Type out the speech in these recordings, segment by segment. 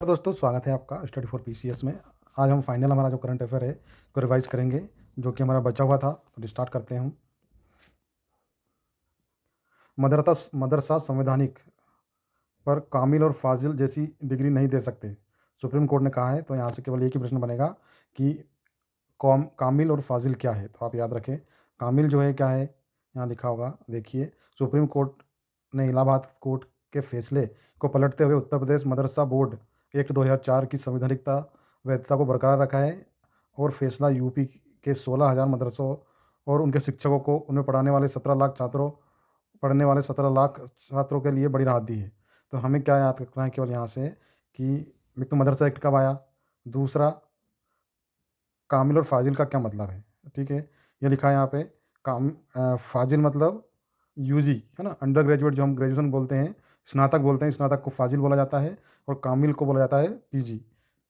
तो दोस्तों स्वागत है आपका स्टडी फॉर पीसीएस में। आज हम फाइनल हमारा जो करंट अफेयर है को रिवाइज करेंगे, जो कि हमारा बचा हुआ था। तो स्टार्ट करते हैं हम। मदरसा मदरसा संवैधानिक पर कामिल और फाजिल जैसी डिग्री नहीं दे सकते, सुप्रीम कोर्ट ने कहा है। तो यहाँ से केवल एक ही प्रश्न बनेगा कि कामिल और फाजिल क्या है। तो आप याद रखें, कामिल जो है क्या है, यहाँ लिखा होगा, देखिए। सुप्रीम कोर्ट ने इलाहाबाद कोर्ट के फैसले को पलटते हुए उत्तर प्रदेश मदरसा बोर्ड एक्ट 2004 की संवैधानिकता वैधता को बरकरार रखा है और फैसला यूपी के 16,000 मदरसों और उनके शिक्षकों को उनमें पढ़ने वाले 17 लाख छात्रों के लिए बड़ी राहत दी है। तो हमें क्या याद रखना है केवल यहाँ से कि एक तो मदरसा एक्ट कब आया, दूसरा कामिल और फाजिल का क्या मतलब है। ठीक है, ये लिखा है यहाँ पे। फाजिल मतलब यूजी है ना, अंडर ग्रेजुएट जो हम ग्रेजुएशन बोलते हैं, स्नातक बोलते हैं, स्नातक को फाजिल बोला जाता है और कामिल को बोला जाता है पीजी।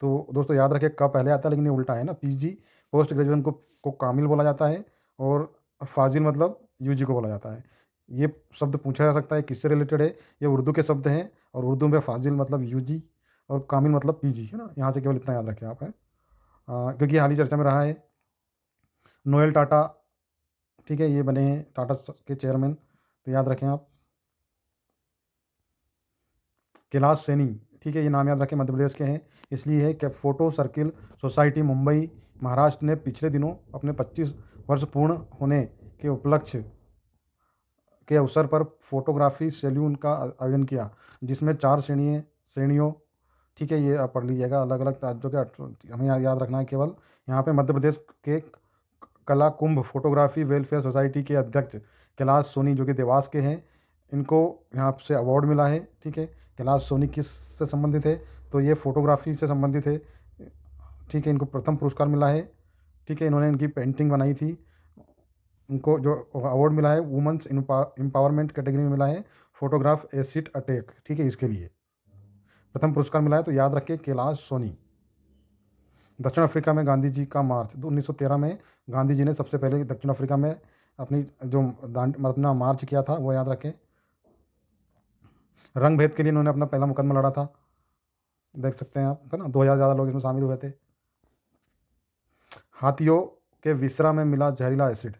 तो दोस्तों याद रखें, का पहले आता है लेकिन ये उल्टा है ना, पीजी पोस्ट ग्रेजुएशन को कामिल बोला जाता है और फाजिल मतलब यूजी को बोला जाता है। ये शब्द पूछा जा सकता है किससे रिलेटेड है। ये उर्दू के शब्द हैं और उर्दू में फाजिल मतलब यूजी और कामिल मतलब पीजी है ना। यहाँ से केवल इतना याद रखें आप है। क्योंकि हाल ही चर्चा में रहा है। नोएल टाटा, ठीक है, ये बने हैं टाटा के चेयरमैन। तो याद रखें आप। कैलाश सैनी, ठीक है, ये नाम याद रखें, मध्य प्रदेश के हैं। इसलिए है कि photo circle society Mumbai Maharashtra ने पिछले दिनों अपने 25 वर्ष पूर्ण होने के उपलक्ष्य के अवसर पर फोटोग्राफी सैल्यून का आयोजन किया, जिसमें 4 श्रेणियों, ठीक है, ये आप पढ़ लीजिएगा, अलग अलग राज्यों के। हमें याद रखना है केवल यहाँ पे मध्य प्रदेश के कला कुंभ फोटोग्राफी वेलफेयर सोसाइटी के अध्यक्ष कैलाश सोनी, जो कि देवास के हैं, इनको यहाँ से अवार्ड मिला है। ठीक है, कैलाश सोनी किस से संबंधित है, तो ये फोटोग्राफी से संबंधित है। ठीक है, इनको प्रथम पुरस्कार मिला है। ठीक है, इन्होंने इनकी पेंटिंग बनाई थी। उनको जो अवार्ड मिला है वुमेंस एम्पावरमेंट कैटेगरी में मिला है, फोटोग्राफ एसिड अटैक, ठीक है, इसके लिए प्रथम पुरस्कार मिला है। तो याद रखिए कैलाश सोनी। दक्षिण अफ्रीका में गांधी जी का मार्च 1913 में गांधी जी ने सबसे पहले दक्षिण अफ्रीका में अपनी जो अपना मार्च किया था, वो याद रखें। रंग भेद के लिए इन्होंने अपना पहला मुकदमा लड़ा था, देख सकते हैं आप, है ना। 2,000 ज़्यादा लोग इसमें शामिल हुए थे। हाथियों के विसरा में मिला जहरीला एसिड,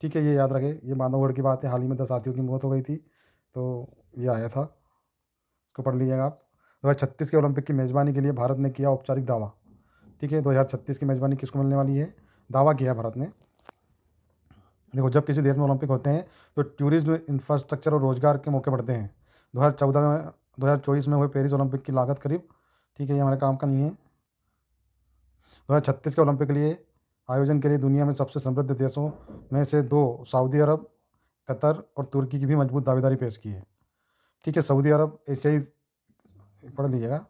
ठीक है, ये याद रखें। ये बांधवगढ़ की बात है, हाल ही में 10 हाथियों की मौत हो गई थी, तो ये आया था, इसको पढ़ लीजिएगा आप। 2036 के ओलंपिक की मेज़बानी के लिए भारत ने किया औपचारिक दावा। ठीक है, 2036 की मेज़बानी किसको मिलने वाली है, दावा किया भारत ने। देखो, जब किसी देश में ओलंपिक होते हैं तो टूरिज्म, इंफ्रास्ट्रक्चर और रोजगार के मौके बढ़ते हैं। 2014 में 2024 में हुए पेरिस ओलंपिक की लागत करीब, ठीक है, ये हमारे काम का नहीं है। 2036 के ओलंपिक के लिए आयोजन के लिए दुनिया में सबसे समृद्ध देशों में से दो, सऊदी अरब, कतर और तुर्की की भी मजबूत दावेदारी पेश की है। ठीक है, सऊदी अरब एशियाई, पढ़ लीजिएगा।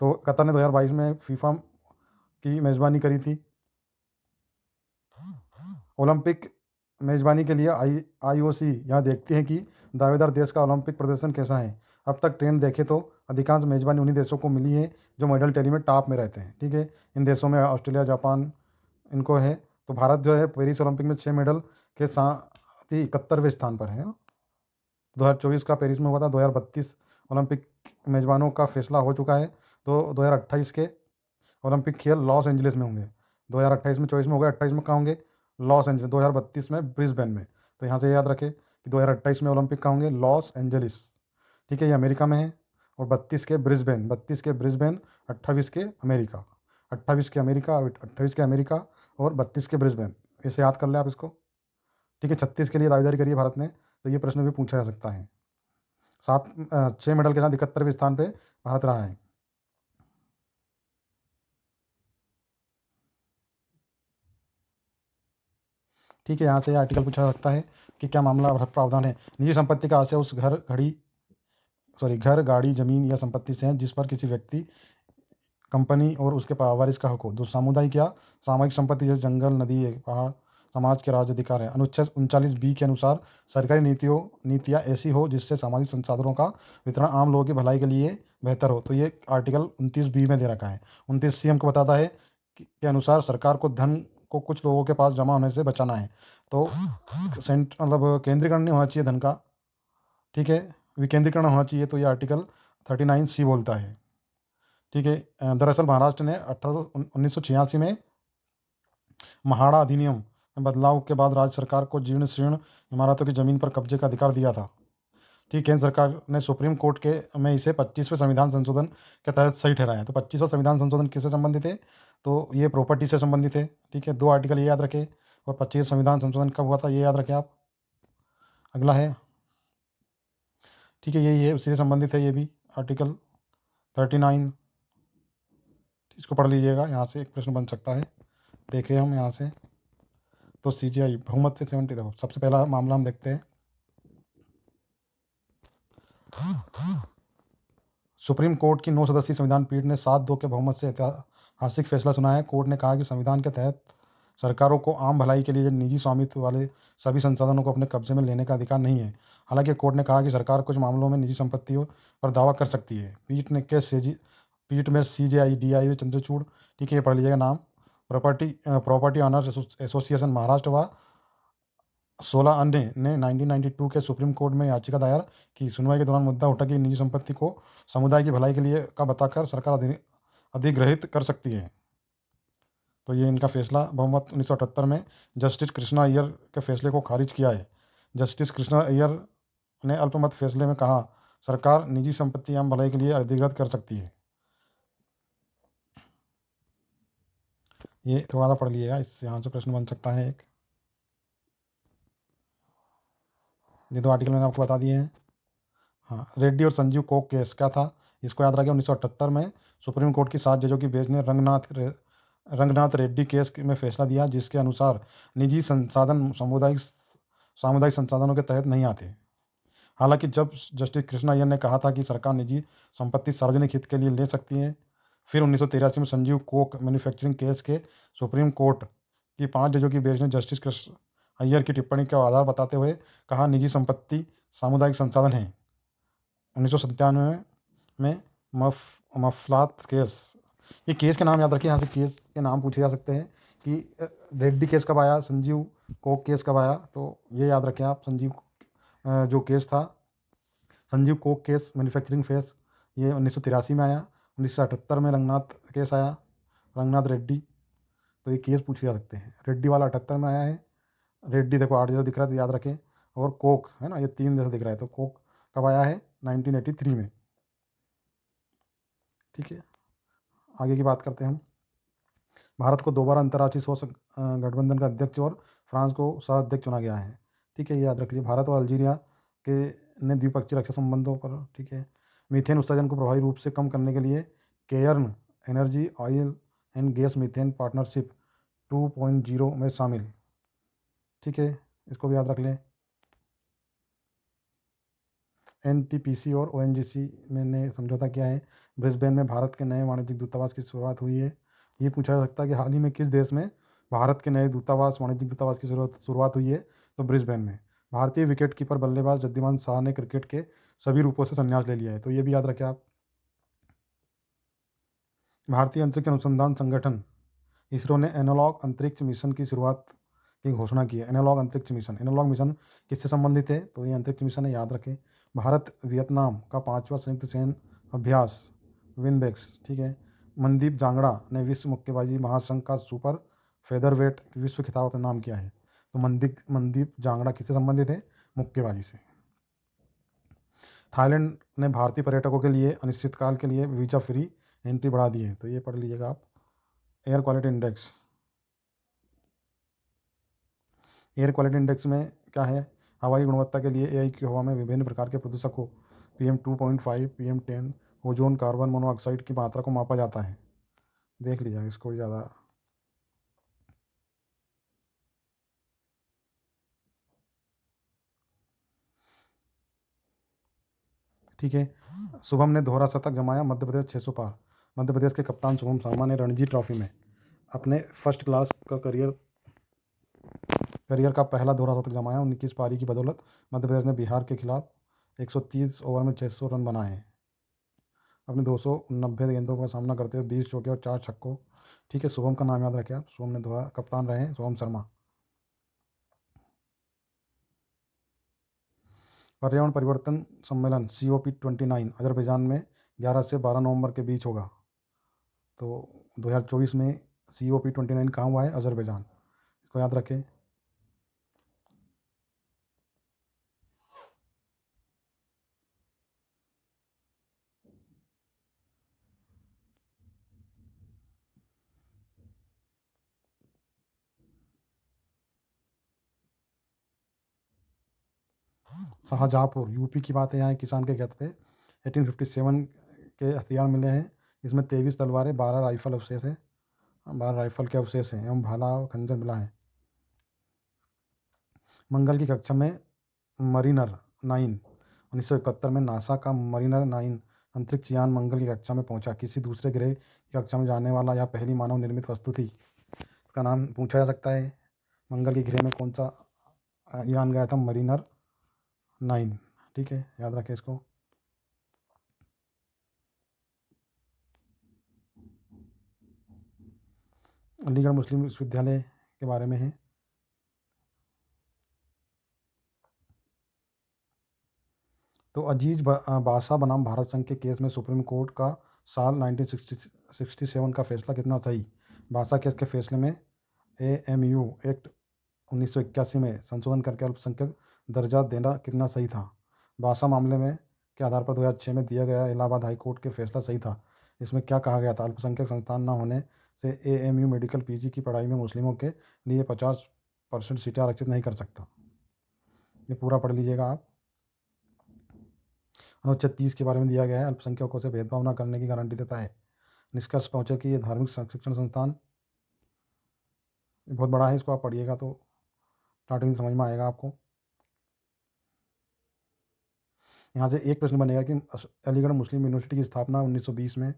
तो कतर ने 2022 में फीफा की मेज़बानी करी थी। ओलंपिक मेज़बानी के लिए आईओसी यहाँ देखती है कि दावेदार देश का ओलंपिक प्रदर्शन कैसा है। अब तक ट्रेंड देखें तो अधिकांश मेज़बानी उन्हीं देशों को मिली है जो मेडल टैली में टॉप में रहते हैं। ठीक है, इन देशों में ऑस्ट्रेलिया, जापान इनको है। तो भारत जो है पेरिस ओलंपिक में 6 मेडल के साथ ही 71वें स्थान पर है ना। 2024 का पेरिस में हुआ था। 2032 ओलंपिक मेज़बानों का फैसला हो चुका है। तो 2028 के ओलंपिक खेल लॉस एंजलिस में होंगे। 2028 में, 24 में हो गए, 28 में कहाँ होंगे, लॉस एंजलिस। 2032 में ब्रिस्बेन में। तो यहाँ से याद रखें कि 2028 में ओलंपिक कहाँ होंगे, लॉस एंजलिस। ठीक है, ये अमेरिका में है। और 32 के ब्रिस्बेन, 28 के अमेरिका, 28 के अमेरिका और 32 के ब्रिस्बेन। इसे याद कर ले आप इसको। ठीक है, 36 के लिए दावेदारी करी है भारत ने, तो ये प्रश्न भी पूछा जा सकता है। 6 मेडल के साथ 71वें स्थान पे भारत रहा है। ठीक है, यहाँ से आर्टिकल पूछा जा सकता है कि क्या मामला और प्रावधान है। निजी संपत्ति का आशय उस घर, गाड़ी, जमीन या संपत्ति से है जिस पर किसी व्यक्ति, कंपनी और उसके वारिस का हक हो। जो सामुदायिक या सामूहिक संपत्ति जैसे जंगल, नदी, पहाड़ समाज के राज्य अधिकार है। अनुच्छेद 39(b) के अनुसार सरकारी नीतियाँ ऐसी हो जिससे सामाजिक संसाधनों का वितरण आम लोगों की भलाई के लिए बेहतर हो। तो ये आर्टिकल 29(b) में दे रखा है। 29(c) हमको बताता है के अनुसार सरकार को धन को कुछ लोगों के पास जमा होने से बचाना है। तो मतलब केंद्रीकरण नहीं होना चाहिए धन का। ठीक है, विकेंद्रीकरण होना चाहिए। तो ये आर्टिकल 39C बोलता है। ठीक है, दरअसल महाराष्ट्र ने 1986 में म्हाडा अधिनियम में बदलाव के बाद राज्य सरकार को जीर्ण शीर्ण इमारतों की ज़मीन पर कब्जे का अधिकार दिया था। ठीक, केंद्र सरकार ने सुप्रीम कोर्ट के में इसे 25वें संविधान संशोधन के तहत सही ठहराया। तो 25वां संविधान संशोधन किससे संबंधित है? तो ये प्रॉपर्टी से संबंधित है। ठीक है, 2 आर्टिकल ये याद रखें। और 25वां संविधान संशोधन कब हुआ था ये याद रखें आप। अगला है, ठीक है, यही है, उसी से संबंधित है ये भी, आर्टिकल 39। इसको पढ़ लीजिएगा, यहाँ से एक प्रश्न बन सकता है। देखें हम यहाँ से, तो CGI बहुमत से 70। देखो सबसे पहला मामला हम देखते हैं। सुप्रीम कोर्ट की 9 सदस्यीय संविधान पीठ ने 7-2 के बहुमत से ऐतिहासिक फैसला सुनाया। कोर्ट ने कहा कि संविधान के तहत सरकारों को आम भलाई के लिए निजी स्वामित्व वाले सभी संसाधनों को अपने कब्जे में लेने का अधिकार नहीं है। हालांकि कोर्ट ने कहा कि सरकार कुछ मामलों में निजी संपत्तियों पर दावा कर सकती है। पीठ में CJI DI चंद्रचूड़, ठीक है, ये पढ़ लीजिएगा नाम, प्रॉपर्टी ऑनर्स एसोसिएशन महाराष्ट्र व 16 अन्य ने 1992 के सुप्रीम कोर्ट में याचिका दायर की। सुनवाई के दौरान मुद्दा उठा कि निजी संपत्ति को समुदाय की भलाई के लिए का बताकर सरकार अधिग्रहित कर सकती है। तो ये इनका फैसला बहुमत 1978 में जस्टिस कृष्णा अय्यर के फैसले को खारिज किया है। जस्टिस कृष्णा अय्यर ने अल्पमत फैसले में कहा, सरकार निजी संपत्ति आम भलाई के लिए अधिग्रहित कर सकती है। ये थोड़ा सा पढ़ लिएगा, इससे यहाँ से प्रश्न बन सकता है एक। ये 2 आर्टिकल मैंने आपको बता दिए हैं। हाँ, रेड्डी और संजीव कोक केस क्या था, इसको याद रखें। 1978 में सुप्रीम कोर्ट की 7 जजों की बेंच ने रंगनाथ रेड्डी केस में फैसला दिया, जिसके अनुसार निजी संसाधन सामुदायिक संसाधनों के तहत नहीं आते। हालांकि जब जस्टिस कृष्णा अय्यर ने कहा था कि सरकार निजी संपत्ति सार्वजनिक हित के लिए ले सकती है। फिर 1983 में संजीव कोक मैन्युफैक्चरिंग केस के सुप्रीम कोर्ट की 5 जजों की बेंच ने जस्टिस कृष्ण अय्यर की टिप्पणी का आधार बताते हुए कहा, निजी संपत्ति सामुदायिक संसाधन है। 1997 में मफलात केस, ये केस के नाम याद रखिए, यहाँ से केस के नाम पूछे जा सकते हैं कि रेड्डी केस कब आया, संजीव कोक केस कब आया। तो ये याद रखें आप, जो केस था Sanjeev Coke case manufacturing case, ये 1983 में आया। 1978 में रंगनाथ केस आया, रंगनाथ रेड्डी। तो ये केस पूछे जा सकते हैं। रेड्डी वाला 78 में आया है। रेड्डी देखो 8 जैसा दिख रहा है तो याद रखें। और कोक है ना, ये 3 जैसा दिख रहा है, तो कोक कब आया है? 1983 में। ठीक है, आगे की बात करते हैं हम। भारत को दोबारा अंतर्राष्ट्रीय सौर गठबंधन का अध्यक्ष और फ्रांस को सह अध्यक्ष चुना गया है। ठीक है, ये याद रख लीजिए। भारत और अल्जीरिया के ने द्विपक्षीय रक्षा संबंधों पर, ठीक है, मीथेन उत्सर्जन को प्रभावी रूप से कम करने के लिए Cairn energy oil and gas methane partnership 2.0 में शामिल। ठीक है, इसको भी याद रख लें। NTPC और ONGC ने समझौता किया है। ब्रिस्बेन में भारत के नए वाणिज्यिक दूतावास की शुरुआत हुई है। ये पूछा जा सकता है कि हाल ही में किस देश में भारत के नए वाणिज्यिक दूतावास की शुरुआत हुई है? तो ब्रिस्बेन में। भारतीय विकेट कीपर बल्लेबाज रिद्धिमान शाह ने क्रिकेट के सभी रूपों से संन्यास ले लिया है। तो ये भी याद रखें आप। भारतीय अंतरिक्ष अनुसंधान संगठन इसरो ने एनालॉग अंतरिक्ष मिशन की शुरुआत की घोषणा की है। एनालॉग अंतरिक्ष मिशन किससे संबंधित है? तो ये अंतरिक्ष मिशन है, याद रखें। भारत वियतनाम का 5वां संयुक्त सैन्य अभ्यास विनबेक्स, ठीक है। मनदीप जांगड़ा ने विश्व मुक्केबाजी महासंघ का सुपर फेदरवेट विश्व खिताब अपने नाम किया है। तो मनदीप जांगड़ा किससे संबंधित है? मुक्केबाजी से। थाईलैंड ने भारतीय पर्यटकों के लिए अनिश्चितकाल के लिए वीजा फ्री एंट्री बढ़ा दी है। तो ये पढ़ लीजिएगा आप। एयर क्वालिटी इंडेक्स में क्या है? हवाई गुणवत्ता के लिए AIQ हवा में विभिन्न प्रकार के प्रदूषकों PM2.5, PM10, ozone, carbon monoxide की मात्रा को मापा जाता है। देख लीजिएगा इसको ज़्यादा। ठीक है, शुभम ने दोहरा शतक जमाया, मध्य प्रदेश 600 पार। मध्य प्रदेश के कप्तान शुभम शर्मा ने रणजी ट्रॉफी में अपने फर्स्ट क्लास का करियर का पहला दोहरा शतक जमाया। 19 पारी की बदौलत मध्य प्रदेश ने बिहार के खिलाफ 130 ओवर में 600 रन बनाए हैं। अपने 290 गेंदों का सामना करते हुए 20 चौके और 4 छक्कों। ठीक है, शुभम का नाम याद रखें आप। शुभम ने दोहरा कप्तान रहे हैं, शुभम शर्मा। पर्यावरण परिवर्तन सम्मेलन COP29 अजरबैजान में 11 से 12 नवंबर के बीच होगा। तो 2024 में COP29 कहाँ हुआ है? अजरबैजान। इसको याद रखें। शाहजहाँपुर यूपी की बात है। यहाँ एक किसान के खेत पे 1857 के हथियार मिले हैं। इसमें 23 तलवारें, 12 राइफल अवशेष है, 12 राइफल के अवशेष हैं एवं भाला और खंजर मिला है। मंगल की कक्षा में मरीनर 9 1971 में नासा का मरीनर 9 अंतरिक्ष यान मंगल की कक्षा में पहुंचा। किसी दूसरे ग्रह की कक्षा में जाने वाला यह पहली मानव निर्मित वस्तु थी। इसका नाम पूछा जा सकता है। मंगल के ग्रह में कौन सा यान गया था? मरीनर 9। ठीक है, याद रखें इसको। अलीगढ़ मुस्लिम विश्वविद्यालय के बारे में है। तो अजीज बासा बनाम भारत संघ के केस में सुप्रीम कोर्ट का साल 1967 का फैसला कितना सही? बासा केस के फैसले में AMU एक्ट 1981 में संशोधन करके अल्पसंख्यक दर्जा देना कितना सही था? बासा मामले में के आधार पर 2006 में दिया गया इलाहाबाद हाई कोर्ट के फैसला सही था। इसमें क्या कहा गया था? अल्पसंख्यक संस्थान न होने से AMU मेडिकल PG की पढ़ाई में मुस्लिमों के लिए 50% सीटें आरक्षित नहीं कर सकता। ये पूरा पढ़ लीजिएगा आप। अनुच्छेद 30 के बारे में दिया गया है, अल्पसंख्यकों से भेदभाव न करने की गारंटी देता है। निष्कर्ष पहुंचे कि ये धार्मिक शिक्षण संस्थान बहुत बड़ा है। इसको आप पढ़िएगा तो स्टार्टिंग समझ में आएगा आपको। यहाँ से एक प्रश्न बनेगा कि अलीगढ़ मुस्लिम यूनिवर्सिटी की स्थापना 1920 में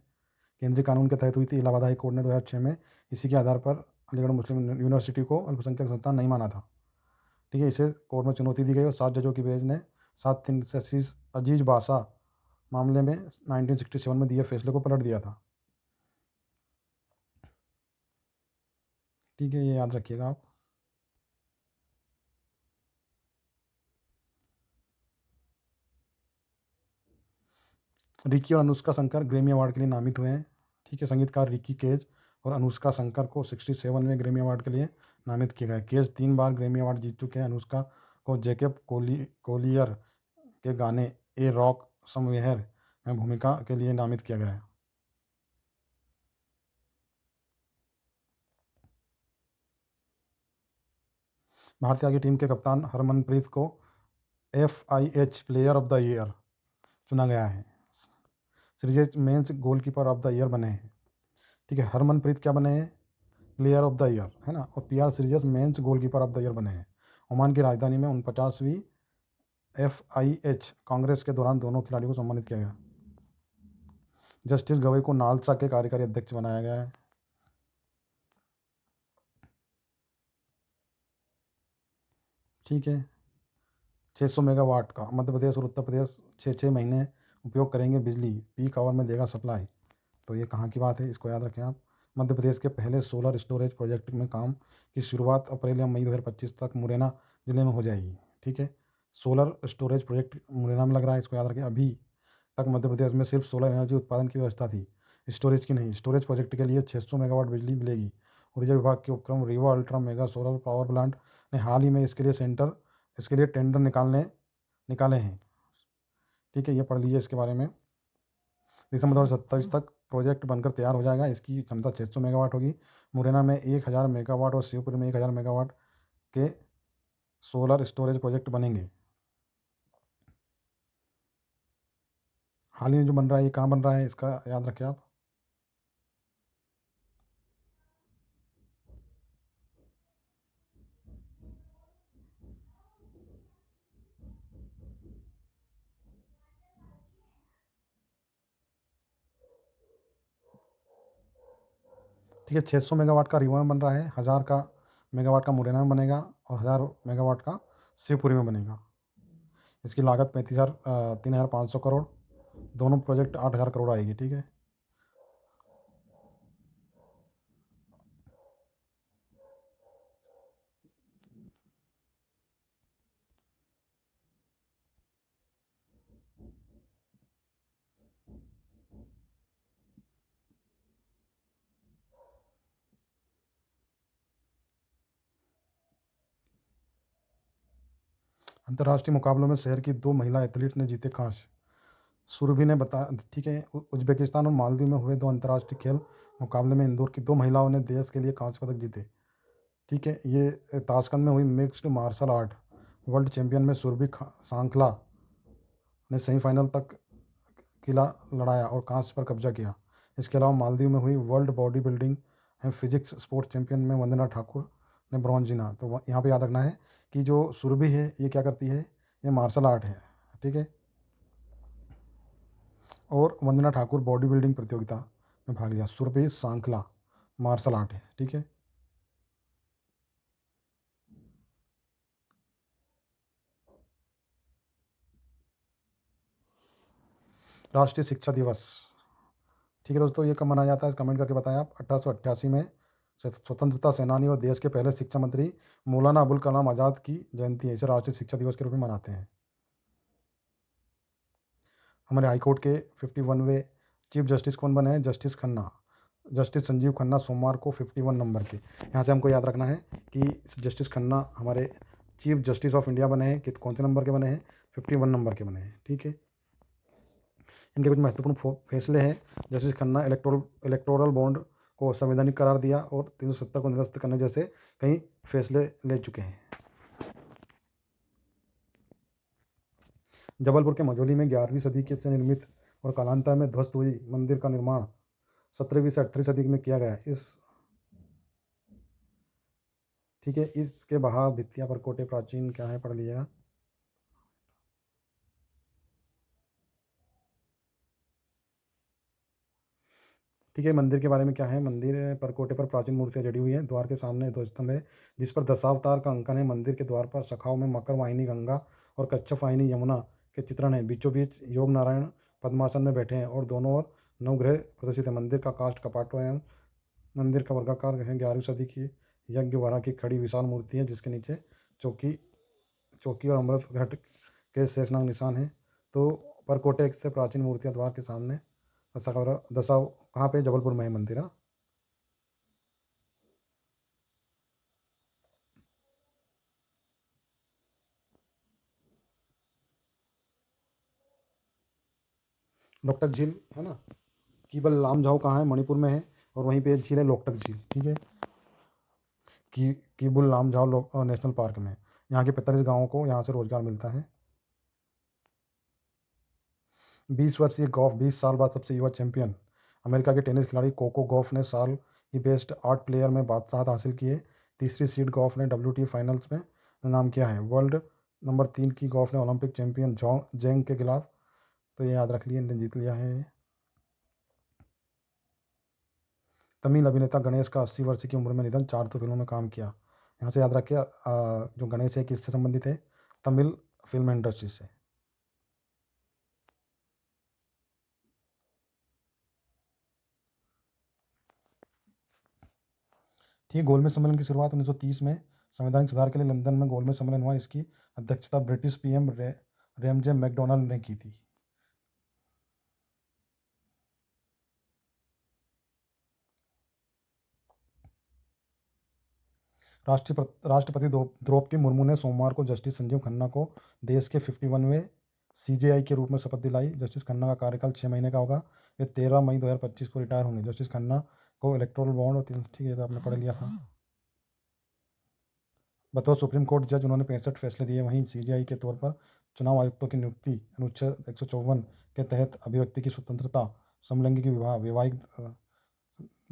केंद्रीय कानून के तहत हुई थी। इलाहाबाद हाई कोर्ट ने 2006 में इसी के आधार पर अलीगढ़ मुस्लिम यूनिवर्सिटी को अल्पसंख्यक संस्थान नहीं माना था। ठीक है, इसे कोर्ट में चुनौती दी गई और 7 जजों की बेंच ने 7-3 से अजीज बासा मामले में 1967 में दिए फैसले को पलट दिया था। ठीक है, ये याद रखिएगा आप। रिकी और अनुष्का शंकर ग्रैमी अवार्ड के लिए नामित हुए हैं। ठीक है, संगीतकार रिकी केज और अनुष्का शंकर को 67 में ग्रैमी अवार्ड के लिए नामित किया गया। केज 3 बार ग्रैमी अवार्ड जीत चुके हैं। अनुष्का को जैकब कोलियर के गाने ए रॉक समवेयर में भूमिका के लिए नामित किया गया है। भारतीय हॉकी टीम के कप्तान हरमनप्रीत को FIH player of the year चुना गया है। Series mains goalkeeper of the year बने हैं। ठीक है, हरमनप्रीत क्या बने हैं? प्लेयर ऑफ द ईयर, है ना। और PR series mains goalkeeper of the year बने हैं। ओमान की राजधानी में 49वीं FIH कांग्रेस के दौरान दोनों खिलाड़ियों को सम्मानित किया गया। जस्टिस गवई को नालसा के कार्यकारी अध्यक्ष बनाया गया है। ठीक है, 600 मेगावाट का मध्य प्रदेश और उत्तर प्रदेश 6-6 महीने उपयोग करेंगे बिजली, पीक आवर में देगा सप्लाई। तो ये कहाँ की बात है? इसको याद रखें आप। मध्य प्रदेश के पहले सोलर स्टोरेज प्रोजेक्ट में काम की शुरुआत अप्रैल या मई 2025 तक मुरैना जिले में हो जाएगी। ठीक है, सोलर स्टोरेज प्रोजेक्ट मुरैना में लग रहा है। इसको याद रखें। अभी तक मध्य प्रदेश में सिर्फ सोलर एनर्जी उत्पादन की व्यवस्था थी, स्टोरेज की नहीं। स्टोरेज प्रोजेक्ट के लिए 600 मेगावाट बिजली मिलेगी। ऊर्जा विभाग के उपक्रम Rewa ultra mega solar power plant ने हाल ही में इसके लिए टेंडर निकाले हैं। ठीक है, ये पढ़ लीजिए इसके बारे में। दिसंबर 2027 तक प्रोजेक्ट बनकर तैयार हो जाएगा। इसकी क्षमता 600 मेगावाट होगी। मुरैना में 1000 मेगावाट और शिवपुरी में 1000 मेगावाट के सोलर स्टोरेज प्रोजेक्ट बनेंगे। हाल ही में जो बन रहा है, ये कहाँ बन रहा है? इसका याद रखें आप। ठीक है, 600 मेगावाट का रीवा में बन रहा है, 1000 का मेगावाट का मुरैना में बनेगा और 1000 मेगावाट का शिवपुरी में बनेगा। इसकी लागत 3,500 करोड़, दोनों प्रोजेक्ट 8,000 करोड़ आएगी। ठीक है, अंतर्राष्ट्रीय मुकाबलों में शहर की 2 महिला एथलीट ने जीते कांस्य। सुरभि ने बताया, ठीक है, उज्बेकिस्तान और मालदीव में हुए 2 अंतर्राष्ट्रीय खेल मुकाबले में इंदौर की 2 महिलाओं ने देश के लिए कांस्य पदक जीते। ठीक है, ये ताशकंद में हुई mixed martial art world champion में सुरभि सांखला ने सेमीफाइनल तक किला लड़ाया और कांस्य पर कब्जा किया। इसके अलावा मालदीव में हुई world body building and physics sports champion में वंदना ठाकुर ने ब्रॉन्ज जीना। तो यहाँ पे याद रखना है कि जो सुरभि है ये क्या करती है, ये मार्शल आर्ट है, ठीक है, और वंदना ठाकुर बॉडी बिल्डिंग प्रतियोगिता में भाग लिया। सुरभि सांखला मार्शल आर्ट है, ठीक है। राष्ट्रीय शिक्षा दिवस, ठीक है दोस्तों, ये कब मनाया जाता है कमेंट करके बताएं आप। 1888 में स्वतंत्रता सेनानी और देश के पहले शिक्षा मंत्री मौलाना अबुल कलाम आज़ाद की जयंती है, इसे राष्ट्रीय शिक्षा दिवस के रूप में मनाते हैं। हमारे हाईकोर्ट के 51वें चीफ जस्टिस कौन बने हैं, जस्टिस खन्ना, जस्टिस संजीव खन्ना सोमवार को 51 नंबर के। यहाँ से हमको याद रखना है कि जस्टिस खन्ना हमारे चीफ जस्टिस ऑफ इंडिया बने हैं, कि कौन से नंबर के बने हैं, 51 नंबर के बने हैं, ठीक है। इनके कुछ महत्वपूर्ण फैसले हैं। जस्टिस खन्ना इलेक्टोरल बॉन्ड को संवैधानिक करार दिया और 370 को निरस्त करने जैसे कई फैसले ले चुके हैं। जबलपुर के मझौली में 11वीं सदी के से निर्मित और कालांतर में ध्वस्त हुई मंदिर का निर्माण 17वीं से 18वीं सदी में किया गया। ठीक है, इसके बहाव भित्तियाँ परकोटे प्राचीन क्या है, पढ़ लीजिएगा। ठीक है, मंदिर के बारे में क्या है, मंदिर परकोटे पर प्राचीन मूर्तियाँ जड़ी हुई हैं। द्वार के सामने ध्वजस्तंभ है जिस पर दशावतार का अंकन है। मंदिर के द्वार पर शाखाओं में मकर वाहिनी गंगा और कच्छप वाहिनी यमुना के चित्रण है। बीचों बीच योग नारायण पद्मासन में बैठे हैं और दोनों ओर नवग्रह प्रदर्शित है। मंदिर का काष्ठ कपाटों एवं मंदिर का वर्गाकार है। 11वीं सदी की यज्ञ वरा की खड़ी विशाल मूर्ति है जिसके नीचे चौकी चौकी और अमृत घट के शेषनाग निशान है। तो परकोटे से प्राचीन मूर्तियाँ द्वार के सामने दशा कहाँ पे, जबलपुर में है मंदिर। हाँ, लोकटक झील है ना, कीबल लामझाओ कहाँ है, मणिपुर में है, और वहीं पे एक झील है लोकटक झील, ठीक है, कीबुल लामझाओ नेशनल पार्क में। यहाँ के 45 गाँवों को यहाँ से रोजगार मिलता है। 20 वर्षीय गॉफ 20 साल बाद सबसे युवा चैंपियन। अमेरिका के टेनिस खिलाड़ी कोको गॉफ ने साल की बेस्ट 8 प्लेयर में बादशाहत हासिल की है। तीसरी सीड गॉफ ने WTA फाइनल्स में नाम किया है। वर्ल्ड नंबर 3 की गॉफ ने ओलंपिक चैंपियन जेंग के खिलाफ, तो ये याद रख लिए, इन्हें जीत लिया है। तमिल अभिनेता गणेश का 80 वर्ष की उम्र में निधन, 400 फिल्मों में काम किया। यहाँ से याद रखिए, जो गणेश है किससे संबंधित है, तमिल फिल्म इंडस्ट्री से। ठीक है, गोलमेज सम्मेलन की शुरुआत 1930 में संवैधानिक सुधार के लिए लंदन में गोलमेज सम्मेलन हुआ। इसकी अध्यक्षता ब्रिटिश PM रैमजे मैकडोनाल्ड ने की थी। राष्ट्रपति द्रौपदी मुर्मू ने सोमवार को जस्टिस संजीव खन्ना को देश के 51वें CJI के रूप में शपथ दिलाई। जस्टिस खन्ना का कार्यकाल 6 महीने का होगा। ये 13 मई 2025 को रिटायर होंगे। जस्टिस खन्ना को इलेक्टोरल बॉन्ड, ठीक है, तो आपने पढ़ लिया था। बतौर सुप्रीम कोर्ट जज उन्होंने 65 फैसले दिए। वहीं CJI के तौर पर चुनाव आयुक्तों की नियुक्ति अनुच्छेद 154 के तहत अभिव्यक्ति की स्वतंत्रता, समलैंगिक विवाह, वैवाहिक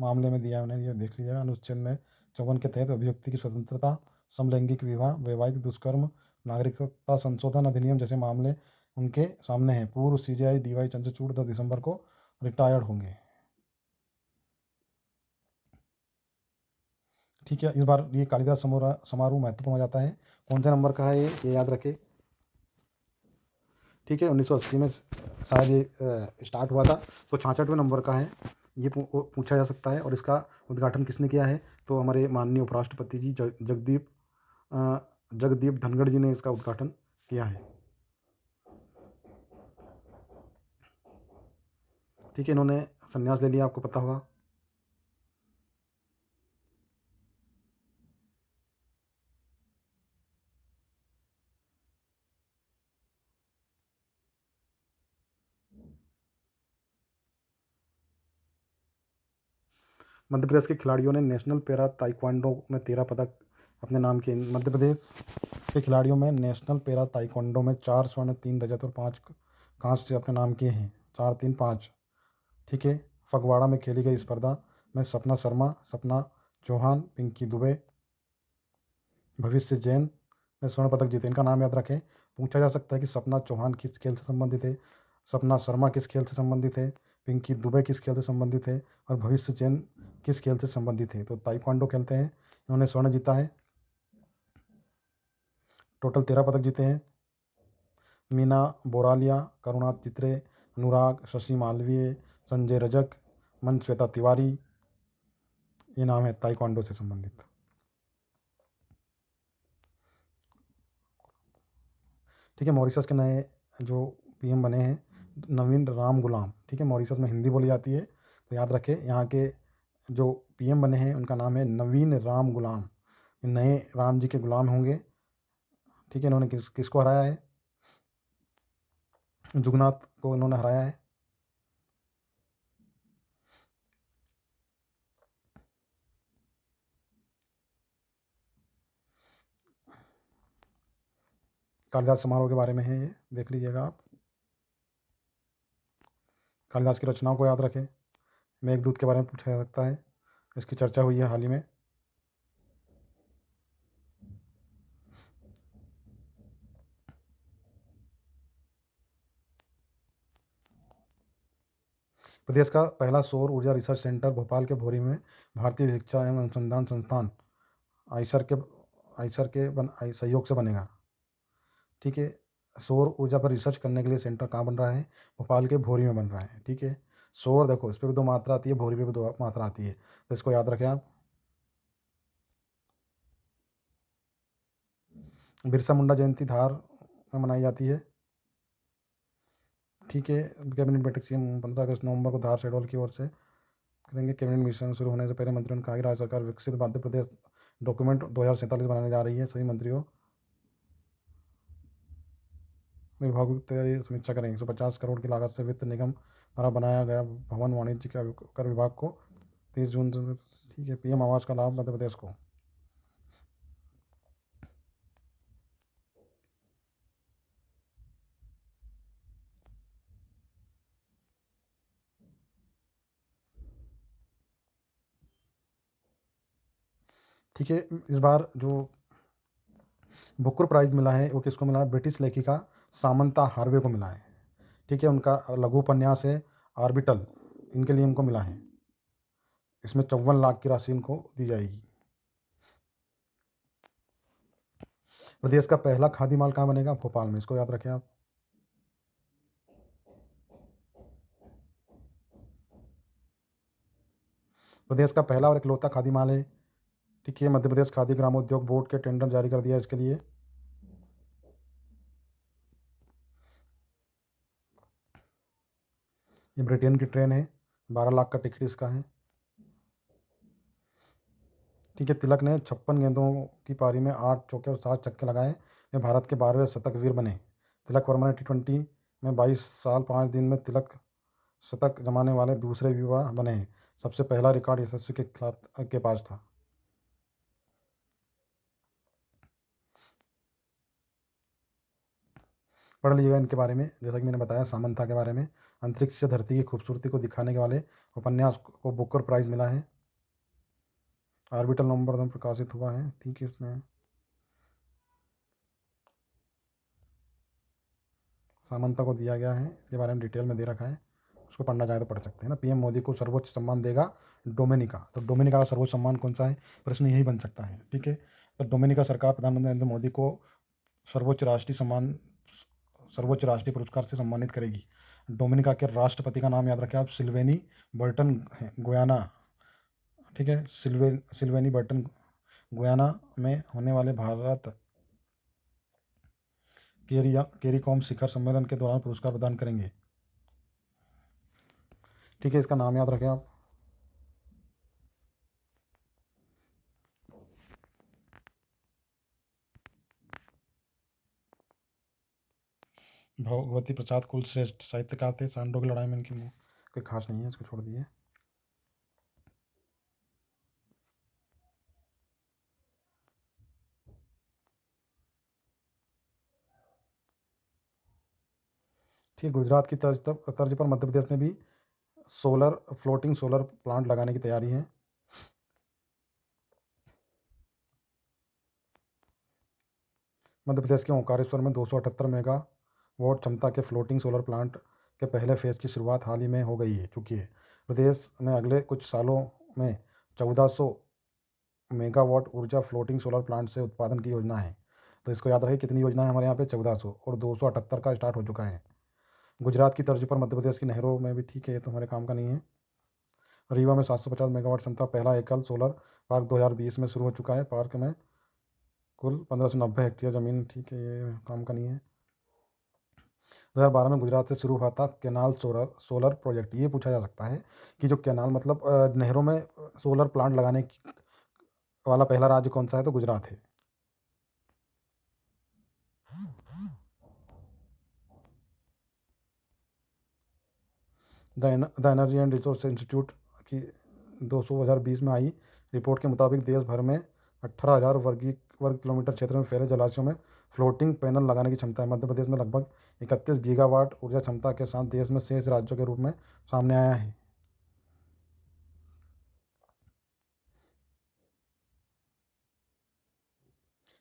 मामले में दिया उन्हें, ये देख लीजिएगा। अनुच्छेद में 54 के तहत अभिव्यक्ति की स्वतंत्रता, समलैंगिक विवाह, वैवाहिक दुष्कर्म, नागरिकता संशोधन अधिनियम जैसे मामले उनके सामने हैं। पूर्व CJI DY चंद्रचूड़ 10 दिसंबर को रिटायर्ड होंगे। ठीक है, इस बार ये कालिदास समारोह महत्वपूर्ण हो जाता है। कौन से नंबर का है ये याद रखें। ठीक है, 1980 में शायद ये स्टार्ट हुआ था, तो 66वें नंबर का है। ये पूछा जा सकता है। और इसका उद्घाटन किसने किया है, तो हमारे माननीय उपराष्ट्रपति जी जगदीप धनखड़ जी ने इसका उद्घाटन किया है। ठीक है, इन्होंने संन्यास ले लिया, आपको पता होगा। मध्य प्रदेश के खिलाड़ियों ने नेशनल पैरा ताइक्वांडो में 13 पदक अपने नाम किए। मध्य प्रदेश के खिलाड़ियों में नेशनल पैरा ताइक्वांडो में 4 स्वर्ण, 3 रजत और 5 कांस्य अपने नाम किए हैं। 4, 3, 5। ठीक है। फगवाड़ा में खेली गई स्पर्धा में सपना शर्मा, सपना चौहान, पिंकी दुबे, भविष्य जैन ने स्वर्ण पदक जीते। इनका नाम याद रखें। पूछा जा सकता है कि सपना चौहान किस खेल से संबंधित है, सपना शर्मा किस खेल से संबंधित है, पिंकी दुबे किस खेल से संबंधित है और भविष्य जैन किस खेल से संबंधित है। तो ताइक्वांडो खेलते हैं। इन्होंने स्वर्ण जीता है। टोटल 13 पदक जीते हैं। मीना बोरालिया, करुणा चित्रे, अनुराग, शशि मालवीय, संजय रजक, मन श्वेता तिवारी, ये नाम है ताइक्वांडो से संबंधित। ठीक है। मॉरिशस के नए जो पीएम बने हैं नवीन राम गुलाम। ठीक है। मॉरिशस में हिंदी बोली जाती है, तो याद रखें यहाँ के जो पीएम बने हैं उनका नाम है नवीन राम गुलाम। ये नए राम जी के गुलाम होंगे। ठीक है। इन्होंने किसको हराया है? जुगनाथ को इन्होंने हराया है। कालिदास समारोह के बारे में है, ये देख लीजिएगा आप। कालिदास की रचनाओं को याद रखें। मेघदूत के बारे में पूछा जा सकता है, इसकी चर्चा हुई है हाल ही में। प्रदेश का पहला सौर ऊर्जा रिसर्च सेंटर भोपाल के भोरी में भारतीय शिक्षा एवं अनुसंधान संस्थान आइसर के सहयोग से बनेगा। ठीक है। सौर ऊर्जा पर रिसर्च करने के लिए सेंटर कहाँ बन रहा है? भोपाल के भोरी में बन रहा है। ठीक है। सौर देखो, इस पर भी 2 मात्रा आती है, भोरी पे भी 2 मात्रा आती है, तो इसको याद रखें आप। बिरसा मुंडा जयंती धार में मनाई जाती है। ठीक है। कैबिनेट बैठक सीएम 15 नवंबर को धार शहडोल की ओर से करेंगे। कैबिनेट मिशन शुरू होने से पहले मंत्रियों ने कहा कि राज्य सरकार विकसित मध्य प्रदेश डॉक्यूमेंट 2047 बनाने जा रही है। सभी मंत्रियों विभागों की तैयारी समीक्षा करेंगे। 150 करोड़ की लागत से वित्त निगम द्वारा बनाया गया भवन वाणिज्य कर विभाग को 30 जून। ठीक है। पीएम आवास का लाभ मध्य प्रदेश को। ठीक है। इस बार जो बुकर प्राइज मिला है वो किसको मिला है? ब्रिटिश लेखिका सामंता हार्वे को मिला है। ठीक है। उनका लघु उपन्यास है ऑर्बिटल, इनके लिए इनको मिला है। इसमें 54 लाख की राशि इनको दी जाएगी। प्रदेश का पहला खादी माल कहाँ बनेगा? भोपाल में। इसको याद रखें आप। प्रदेश का पहला और इकलौता खादी माल है। ठीक है। मध्य प्रदेश खादी ग्रामोद्योग बोर्ड के टेंडर जारी कर दिया इसके लिए। ये ब्रिटेन की ट्रेन है। 12 लाख का टिकट इसका है। ठीक है। तिलक ने 56 गेंदों की पारी में 8 चौके और 7 छक्के लगाए। वे भारत के 12वें शतक वीर बने। तिलक वर्मा ने T20 में 22 साल 5 दिन में तिलक शतक जमाने वाले दूसरे युवा बने हैं। सबसे पहला रिकॉर्ड यशस्वी के खिलाफ के पास था। पढ़ लीजिएगा इनके बारे में। जैसा कि मैंने बताया सामंथा के बारे में, अंतरिक्ष से धरती की खूबसूरती को दिखाने के वाले उपन्यास को बुकर प्राइज मिला है। ऑर्बिटल नवंबर में प्रकाशित हुआ है। ठीक है। इसमें सामंता को दिया गया है, इसके बारे में डिटेल में दे रखा है। उसको पढ़ना चाहे तो पढ़ सकते हैं ना। पीएम मोदी को सर्वोच्च सम्मान देगा डोमिनिका। तो डोमिनिका का सर्वोच्च सम्मान कौन सा है? प्रश्न यही बन सकता है। ठीक है। तो डोमिनिका सरकार प्रधानमंत्री नरेंद्र मोदी को सर्वोच्च राष्ट्रीय पुरस्कार से सम्मानित करेगी। डोमिनिका के राष्ट्रपति का नाम याद रखें आप, सिल्वेनी बर्टन गुयाना। ठीक है। सिल्वेनी बर्टन गुयाना में होने वाले भारत केरीकॉम शिखर सम्मेलन के दौरान पुरस्कार प्रदान करेंगे। ठीक है। इसका नाम याद रखें आप। भगवती प्रसाद कुलश्रेष्ठ साहित्यकार थे। सांडों की लड़ाई में इनकी कोई खास नहीं है, इसको छोड़ दिए। कि गुजरात की तर्ज पर मध्य प्रदेश में भी फ्लोटिंग सोलर प्लांट लगाने की तैयारी है। मध्य प्रदेश के ओंकारेश्वर में 278 मेगावाट क्षमता के फ्लोटिंग सोलर प्लांट के पहले फेज की शुरुआत हाल ही में हो गई है चुकी है। प्रदेश में अगले कुछ सालों में 1400 मेगावाट ऊर्जा फ्लोटिंग सोलर प्लांट से उत्पादन की योजना है। तो इसको याद रखें, कितनी योजना है हमारे यहाँ पे, 1400, और 278 का स्टार्ट हो चुका है। गुजरात की तर्ज पर मध्य प्रदेश की नहरों में भी ठीक है, ये तो हमारे काम का नहीं है। रीवा में 750 मेगावाट क्षमता पहला एकल सोलर पार्क 2020 में शुरू हो चुका है। पार्क में कुल 1590 हेक्टेयर ज़मीन, ठीक है, ये काम का नहीं है। 2012 में गुजरात से शुरू हुआ था कैनाल सोलर प्रोजेक्ट। ये पूछा जा सकता है कि जो कैनाल मतलब नहरों में सोलर प्लांट लगाने वाला पहला राज्य कौन सा है, तो गुजरात है। The energy and resource institute की 2020 में आई रिपोर्ट के मुताबिक देश भर में 18,000 वर्ग किलोमीटर क्षेत्र में फैले जलाशयों में फ्लोटिंग पैनल लगाने की क्षमता है। मध्य प्रदेश में लगभग 31 गीगावाट ऊर्जा क्षमता के साथ देश में शेष राज्यों के रूप में सामने आया है।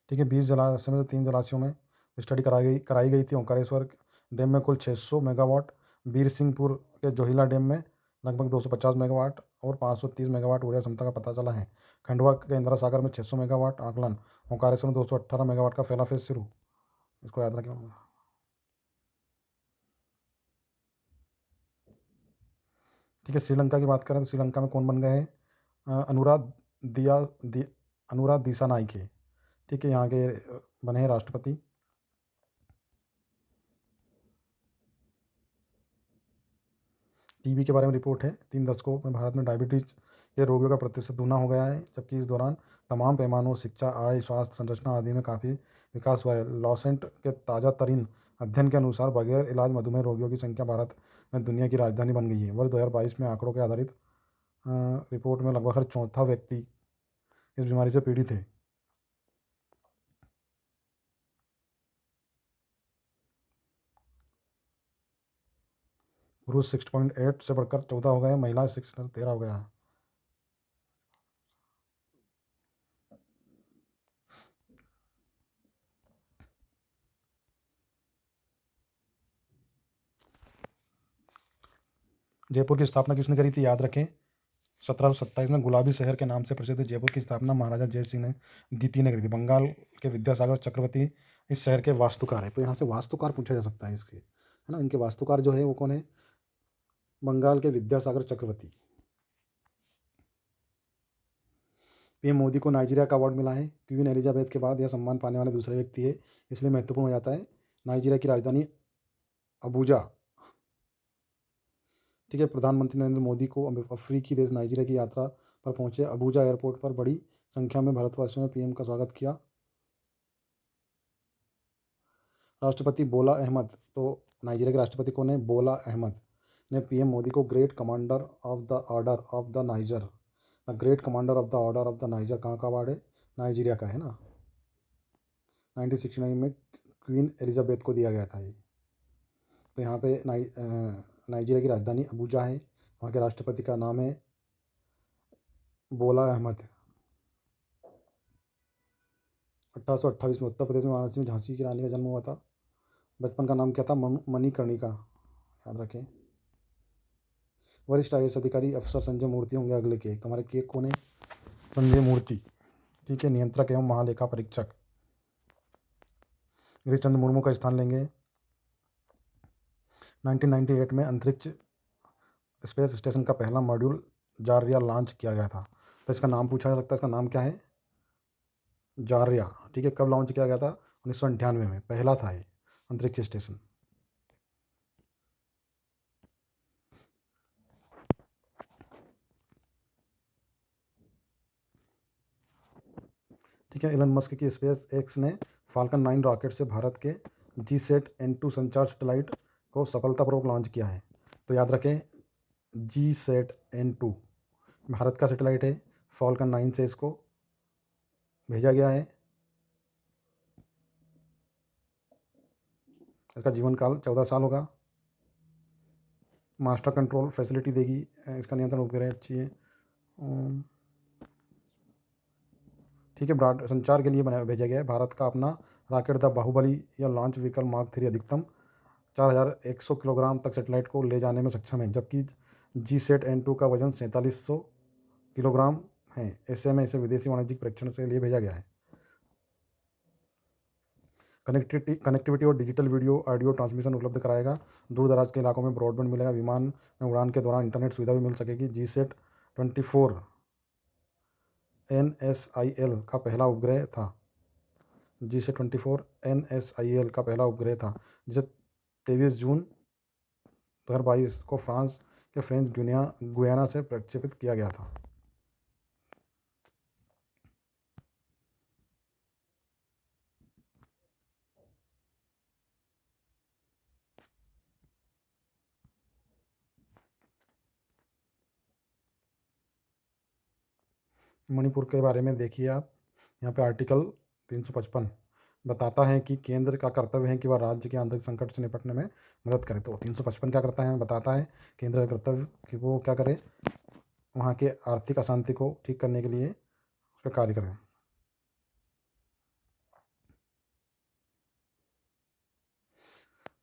ठीक है, 20 जलाशय में से 3 जलाशयों में स्टडी कराई गई थी। ओंकारेश्वर डैम में कुल 600 मेगावाट, बीर सिंहपुर के जोहिला डैम में लगभग 250 मेगावाट और 530 मेगावाट ऊर्जा क्षमता का पता चला है। खंडवा के इंदिरा सागर में 600 मेगावाट आकलन, ओंकारेश्वर में 218 मेगावाट का पहला फेज शुरू। इसको याद रखें। ठीक है, श्रीलंका की बात करें तो श्रीलंका में कौन बन गए हैं, अनुराग दिया दि, अनुराग दिशा नाइक है। ठीक है, यहाँ के बने हैं राष्ट्रपति। टीबी के बारे में रिपोर्ट है, 3 दशकों में भारत में डायबिटीज़ के रोगियों का प्रतिशत दूना हो गया है, जबकि इस दौरान तमाम पैमानों शिक्षा, आय, स्वास्थ्य, संरचना आदि में काफ़ी विकास हुआ है। लॉसेंट के ताज़ा तरीन अध्ययन के अनुसार बगैर इलाज मधुमेह रोगियों की संख्या भारत में दुनिया की राजधानी बन गई है। वर्ष 2022 में आंकड़ों के आधारित रिपोर्ट में लगभग हर चौथा व्यक्ति इस बीमारी से पीड़ित है। पुरुष 6.8 से बढ़कर 14 हो गए हैं, महिला 6.13 हो गया है। जयपुर की स्थापना किसने करी थी, याद रखें, 1727 में गुलाबी शहर के नाम से प्रसिद्ध जयपुर की स्थापना महाराजा जय सिंह ने द्वितीय ने करी थी। बंगाल के विद्यासागर चक्रवर्ती इस शहर के वास्तुकार है। तो यहाँ से वास्तुकार पूछा जा सकता है इसके, है ना। इनके वास्तुकार जो है वो कौन है, बंगाल के विद्यासागर चक्रवर्ती। पीएम मोदी को नाइजीरिया का अवार्ड मिला है। क्वीन एलिजाबेथ के बाद यह सम्मान पाने वाले दूसरे व्यक्ति है, इसलिए महत्वपूर्ण हो जाता है। नाइजीरिया की राजधानी अबूजा। ठीक है, प्रधानमंत्री नरेंद्र मोदी को अफ्रीकी देश नाइजीरिया की यात्रा पर पहुंचे। अबूजा एयरपोर्ट पर बड़ी संख्या में भारतवासियों ने पीएम का स्वागत किया। राष्ट्रपति बोला अहमद, तो नाइजीरिया के राष्ट्रपति कौन है, बोला अहमद ने पीएम मोदी को great commander of the order of the niger, the great commander of the order of the niger कहाँ का अवार्ड है, नाइजीरिया का है ना। 1969 में क्वीन एलिजाबेथ को दिया गया था ये। तो यहाँ पे नाइजीरिया की राजधानी अबूजा है, वहाँ के राष्ट्रपति का नाम है बोला अहमद। 1828 में उत्तर प्रदेश में वाराणसी में झांसी की रानी का जन्म हुआ था। बचपन का नाम क्या था, मणिकर्णिका, याद रखें। वरिष्ठ आईएएस अधिकारी अफसर संजय मूर्ति होंगे अगले के, तुम्हारे के कौन है, संजय मूर्ति। ठीक है, नियंत्रक एवं महालेखा परीक्षक गिरीश चंद्र मुर्मू का स्थान लेंगे। 1998 में अंतरिक्ष स्पेस स्टेशन का पहला मॉड्यूल जार्या लॉन्च किया गया था। तो इसका नाम पूछा जा सकता है, इसका नाम क्या है, जार्या। ठीक है, कब लॉन्च किया गया था, 1998 में पहला था ये अंतरिक्ष स्टेशन। ठीक है, एलन मस्क की स्पेस एक्स ने फाल्कन 9 रॉकेट से भारत के GSAT-N2 संचार सैटेलाइट को सफलतापूर्वक लॉन्च किया है। तो याद रखें, GSAT-N2 भारत का सैटेलाइट है, फाल्कन 9 से इसको भेजा गया है। इसका जीवन काल 14 साल होगा। मास्टर कंट्रोल फैसिलिटी देगी। इसका नियंत्रण उपग्रह अच्छी है। ठीक है, ब्रॉड संचार के लिए बना भेजा गया है। भारत का अपना रॉकेट द बाहुबली या लॉन्च व्हीकल मार्क 3 अधिकतम 4100 किलोग्राम तक सेटेलाइट को ले जाने में सक्षम है, जबकि GSAT-N2 का वजन 4700 किलोग्राम है। ऐसे में इसे विदेशी वाणिज्यिक परीक्षण के लिए भेजा गया है। कनेक्टिविटी और डिजिटल वीडियो ऑडियो ट्रांसमिशन उपलब्ध कराएगा। दूर दराज के इलाकों में ब्रॉडबैंड मिलेगा। विमान में उड़ान के दौरान इंटरनेट सुविधा भी मिल सकेगी। GSAT-24 NSIL का पहला उपग्रह था। GSAT-24 NSIL का पहला उपग्रह था, जिसे 23 जून 2022 को फ्रांस के फ्रेंच गुयाना से प्रक्षेपित किया गया था। मणिपुर के बारे में देखिए आप, यहाँ पे आर्टिकल 355 बताता है कि केंद्र का कर्तव्य है कि वह राज्य के आंतरिक संकट से निपटने में मदद करे। तो 355 क्या करता है, बताता है केंद्र का कर्तव्य कि वो क्या करे, वहाँ के आर्थिक अशांति को ठीक करने के लिए उस पर कार्य करें।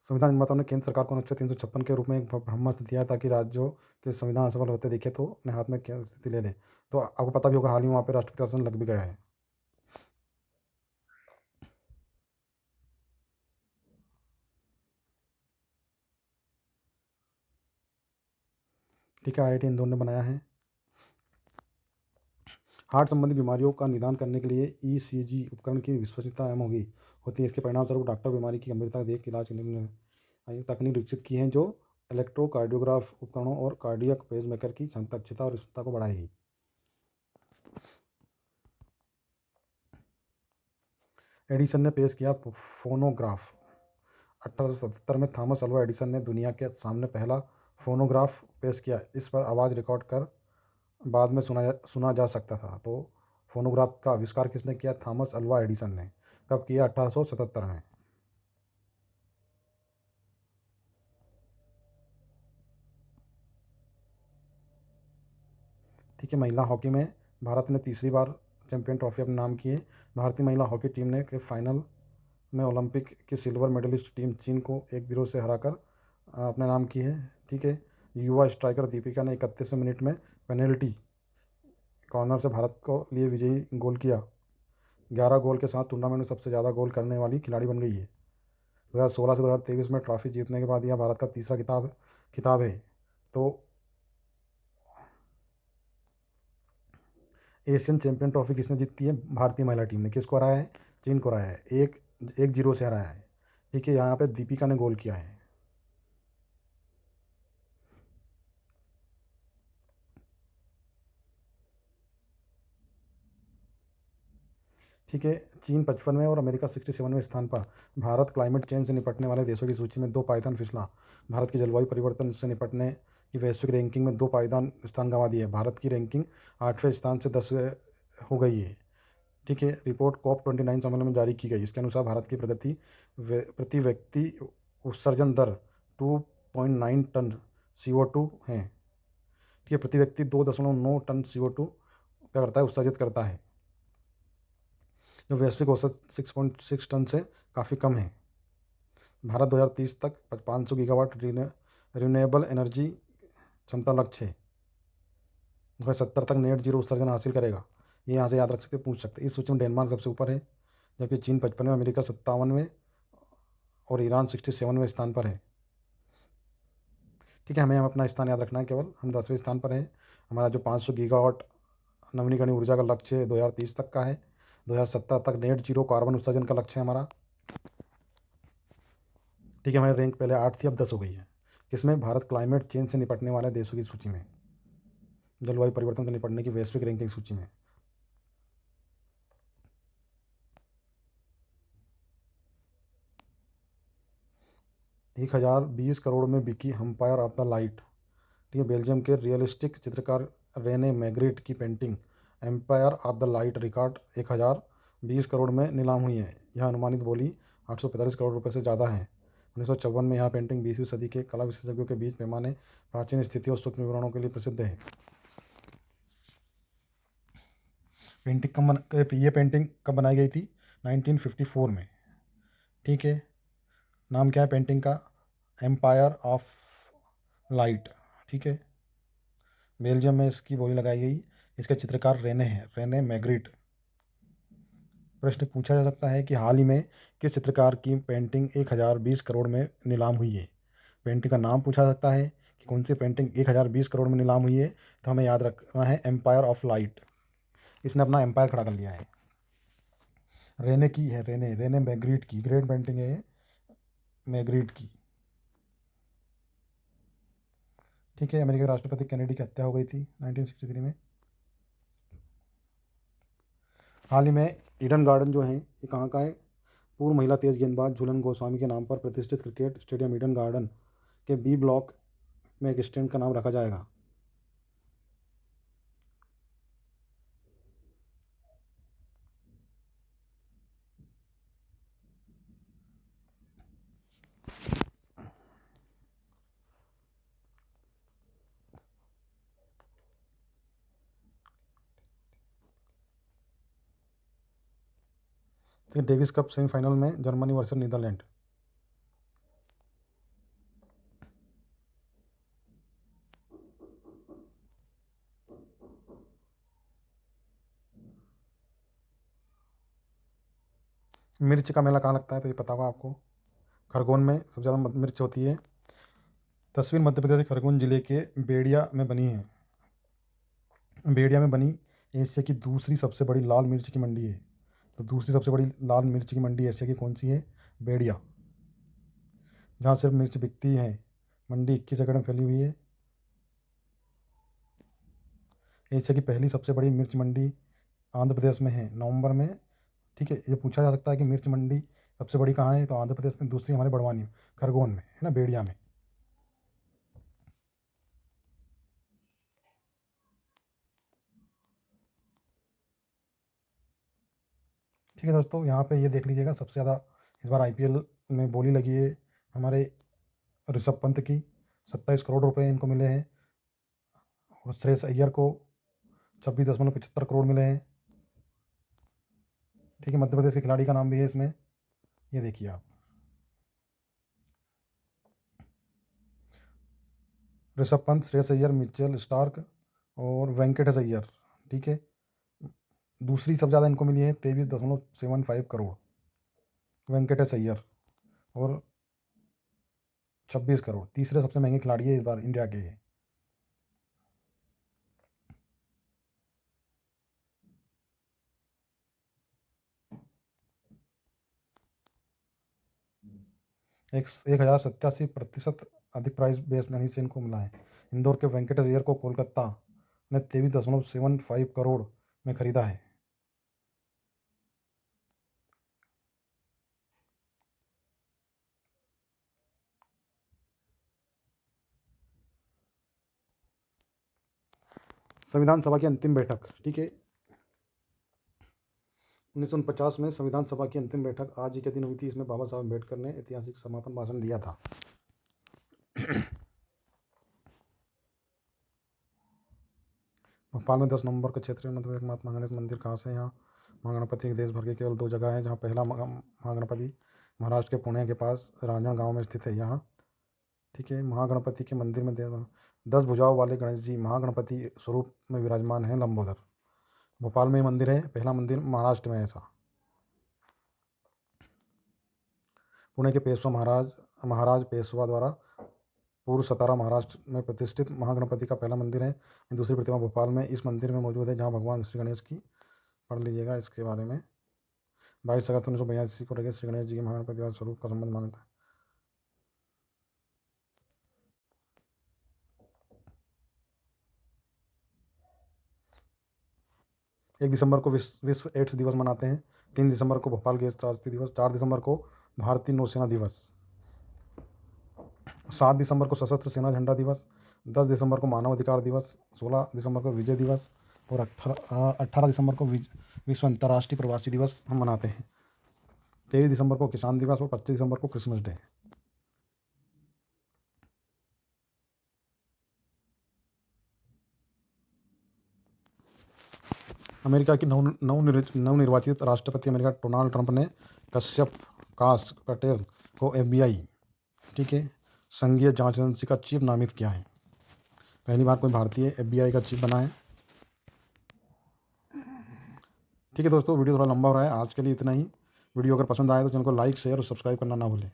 संविधान निर्माताओं ने केंद्र सरकार को अनुच्छेद 356 के रूप में एक ब्रह्मास्त्र दिया ताकि राज्यों के संविधान असफल होते दिखे तो अपने हाथ में स्थिति ले ले। तो आपको पता भी होगा, हाल ही में वहाँ पे राष्ट्रपति शासन लग भी गया है। ठीक है, IIT इंदौर ने बनाया है। हार्ट संबंधी बीमारियों का निदान करने के लिए ECG उपकरण की विश्वसनीयता अहम होती है। इसके परिणामस्वरूप डॉक्टर बीमारी की गंभीरता देख इलाज करने में तकनीक विकसित की है, जो इलेक्ट्रोकार्डियोग्राफ उपकरणों और कार्डियक पेसमेकर की दक्षता और स्थिरता को बढ़ाएगी। एडिसन ने पेश किया फोनोग्राफ। 1877 में थॉमस अल्वा एडिसन ने दुनिया के सामने पहला फोनोग्राफ पेश किया। इस पर आवाज़ रिकॉर्ड कर बाद में सुना जा सकता था। तो फोनोग्राफ का आविष्कार किसने किया, थॉमस अल्वा एडिसन ने। कब किया, 1877 में। ठीक है, महिला हॉकी में भारत ने तीसरी बार चैंपियन ट्रॉफी अपने नाम की है। भारतीय महिला हॉकी टीम ने के फाइनल में ओलंपिक की सिल्वर मेडलिस्ट टीम चीन को 1-0 से हराकर अपने नाम की है। ठीक है, युवा स्ट्राइकर दीपिका ने 31वें मिनट में पेनल्टी कॉर्नर से भारत को लिए विजयी गोल किया। 11 गोल के साथ टूर्नामेंट में सबसे ज़्यादा गोल करने वाली खिलाड़ी बन गई है। 2016 से 2023 में ट्रॉफी जीतने के बाद यह भारत का तीसरा खिताब है। तो एशियन चैंपियन ट्रॉफी किसने जीती है, भारतीय महिला टीम ने। किसको हराया है, चीन को हराया है। 1-0 से हराया है। ठीक है, यहाँ पे दीपिका ने गोल किया है। ठीक है, चीन 55वें और अमेरिका 67वें स्थान पर। भारत क्लाइमेट चेंज से निपटने वाले देशों की सूची में 2 पायदान फिसला। भारत की जलवायु परिवर्तन से निपटने की वैश्विक रैंकिंग में 2 पायदान स्थान गंवा दिए। भारत की रैंकिंग 8वें स्थान से 10वें हो गई है। ठीक है, रिपोर्ट COP29 सम्मेलन में जारी की गई। इसके अनुसार भारत की प्रगति प्रति व्यक्ति उत्सर्जन दर 2.9 टन CO2 है। ठीक है, प्रति व्यक्ति 2.9 टन CO2 क्या करता है, उत्सर्जित करता है, जो वैश्विक औसत 6.6 टन से काफ़ी कम है। भारत 2030 तक 500 गीगावाट रिन्यूएबल एनर्जी क्षमता लक्ष्य है। 2070 तक नेट जीरो उत्सर्जन हासिल करेगा। ये यहाँ से याद रख सकते, पूछ सकते। इस सूची में डेनमार्क सबसे ऊपर है, जबकि चीन 55वें, अमेरिका 57वें और ईरान 67वें स्थान पर है। ठीक है, हमें अपना स्थान याद रखना है केवल। हम 10वें स्थान पर हैं। हमारा जो 500 गीगावाट नवीनीकरणीय ऊर्जा का लक्ष्य 2030 तक का है। 2070 तक नेट जीरो कार्बन उत्सर्जन का लक्ष्य है हमारा। ठीक है, हमारी रैंक पहले 8 थी, अब 10 हो गई है। किसमें, भारत क्लाइमेट चेंज से निपटने वाले देशों की सूची में, जलवायु परिवर्तन से निपटने की वैश्विक रैंकिंग सूची में। 1020 करोड़ में बिकी एम्पायर ऑफ द लाइट। ठीक है, बेल्जियम के रियलिस्टिक चित्रकार रेने मैग्रिट की painting Empire of the Light record 1020 crore में नीलाम हुई है। यह अनुमानित बोली 845 करोड़ रुपए से ज़्यादा है। 1954 में। यहाँ पेंटिंग 20वीं सदी के कला विशेषज्ञों के बीच पैमाने, प्राचीन स्थिति और सूक्ष्म विवरणों के लिए प्रसिद्ध है। पेंटिंग ये पेंटिंग कब बनाई गई थी? 1954 में। ठीक है। नाम क्या है पेंटिंग का? Empire of Light. ठीक है। बेल्जियम में इसकी बोली लगाई गई। इसके चित्रकार रेने हैं, रेने मैग्रिट। प्रश्न पूछा जा सकता है कि हाल ही में किस चित्रकार की पेंटिंग 1020 करोड़ में नीलाम हुई है? पेंटिंग का नाम पूछा जा सकता है कि कौन सी पेंटिंग 1020 करोड़ में नीलाम हुई है, तो हमें याद रखना है एम्पायर ऑफ लाइट। इसने अपना एम्पायर खड़ा कर लिया है। रेने की है, रेने रेने मैग्रिट की ग्रेट पेंटिंग है ये, मैग्रिट की। ठीक है। अमेरिका के राष्ट्रपति कैनेडी की हत्या हो गई थी 1963 में। हाल ही में ईडन गार्डन जो है ये कहाँ का है? पूर्व महिला तेज गेंदबाज झूलन गोस्वामी के नाम पर प्रतिष्ठित क्रिकेट स्टेडियम ईडन गार्डन के बी ब्लॉक में एक स्टैंड का नाम रखा जाएगा। तो डेविस कप सेमीफाइनल में जर्मनी वर्सेस नीदरलैंड। मिर्च का मेला कहाँ लगता है? तो ये पता होगा आपको। खरगोन में सबसे ज़्यादा मिर्च होती है। तस्वीर मध्य प्रदेश के खरगोन जिले के बेड़िया में बनी है। बेड़िया में बनी एशिया की दूसरी सबसे बड़ी लाल मिर्च की मंडी है। तो दूसरी सबसे बड़ी लाल मिर्च की मंडी एशिया की कौन सी है? बेड़िया। जहाँ सिर्फ मिर्च बिकती है। मंडी 21 एकड़ में फैली हुई है। एशिया की पहली सबसे बड़ी मिर्च मंडी आंध्र प्रदेश में है, नवंबर में। ठीक है। ये पूछा जा सकता है कि मिर्च मंडी सबसे बड़ी कहाँ है? तो आंध्र प्रदेश में। दूसरी हमारे बड़वानी में, खरगोन में है ना, बेड़िया में। ठीक है दोस्तों, यहाँ पे ये देख लीजिएगा सबसे ज़्यादा इस बार आईपीएल में बोली लगी है हमारे ऋषभ पंत की। 27 करोड़ रुपए इनको मिले हैं। और श्रेयस अय्यर को 26.75 करोड़ मिले हैं। ठीक है। मध्य प्रदेश के खिलाड़ी का नाम भी है इसमें, ये देखिए आप। ऋषभ पंत, श्रेयस अय्यर, मिचेल स्टार्क और वेंकटेश अय्यर। ठीक है। दूसरी सबसे ज़्यादा इनको मिली है 23.75 करोड़, वेंकटेश अय्यर। और 26 करोड़। तीसरे सबसे महंगे खिलाड़ी है इस बार इंडिया के ये। एक 1087% अधिक प्राइस बेस मनी से इनको मिला है। इंदौर के वेंकटेश अय्यर को कोलकाता ने 23.75 करोड़ में खरीदा है। संविधान सभा की अंतिम बैठक। ठीक है। 1949 में संविधान सभा की अंतिम बैठक आज ही के दिन हुई थी। इसमें बाबा साहब अम्बेडकर ने ऐतिहासिक समापन भाषण दिया था। भोपाल में 10 नवंबर को क्षेत्रीय मध्य प्रदेश महात्मा गणेश मंदिर कहाँ से? यहाँ महागणपति देश भर के केवल 2 जगह है जहाँ पहला महागणपति महाराष्ट्र के पुणे के पास रांजणगांव में स्थित है यहाँ। ठीक है। महागणपति के मंदिर में 10 भुजाओं वाले गणेश जी महागणपति स्वरूप में विराजमान हैं, लंबोदर। भोपाल में मंदिर है, पहला मंदिर महाराष्ट्र में है ऐसा। पुणे के पेशवा महाराज पेशवा द्वारा पूर्व सतारा महाराष्ट्र में प्रतिष्ठित महागणपति का पहला मंदिर है। दूसरी प्रतिमा भोपाल में इस मंदिर में मौजूद है जहाँ भगवान श्री गणेश की, पढ़ लीजिएगा इसके बारे में। 22 अगस्त 1982 को लगे श्री गणेश जी के महागणपति स्वरूप का संबंध मान्यता है। 1 दिसंबर को विश्व एड्स दिवस मनाते हैं। 3 दिसंबर को भोपाल गैस त्रासदी दिवस। 4 दिसंबर को भारतीय नौसेना दिवस। 7 दिसंबर को सशस्त्र सेना झंडा दिवस। 10 दिसंबर को मानव अधिकार दिवस। 16 दिसंबर को विजय दिवस। और 18 दिसंबर को विश्व अंतर्राष्ट्रीय प्रवासी दिवस हम मनाते हैं। 23 दिसंबर को किसान दिवस और 25 दिसंबर को क्रिसमस डे। अमेरिका की नवनिर्वाचित राष्ट्रपति अमेरिका डोनाल्ड ट्रंप ने कश्यप काश पटेल को FBI, ठीक है, संघीय जांच एजेंसी का चीफ नामित किया है। पहली बार कोई भारतीय FBI का चीफ बना है। ठीक है दोस्तों, वीडियो थोड़ा लंबा हो रहा है, आज के लिए इतना ही। वीडियो अगर पसंद आए तो चैनल को लाइक, शेयर और सब्सक्राइब करना ना भूलें।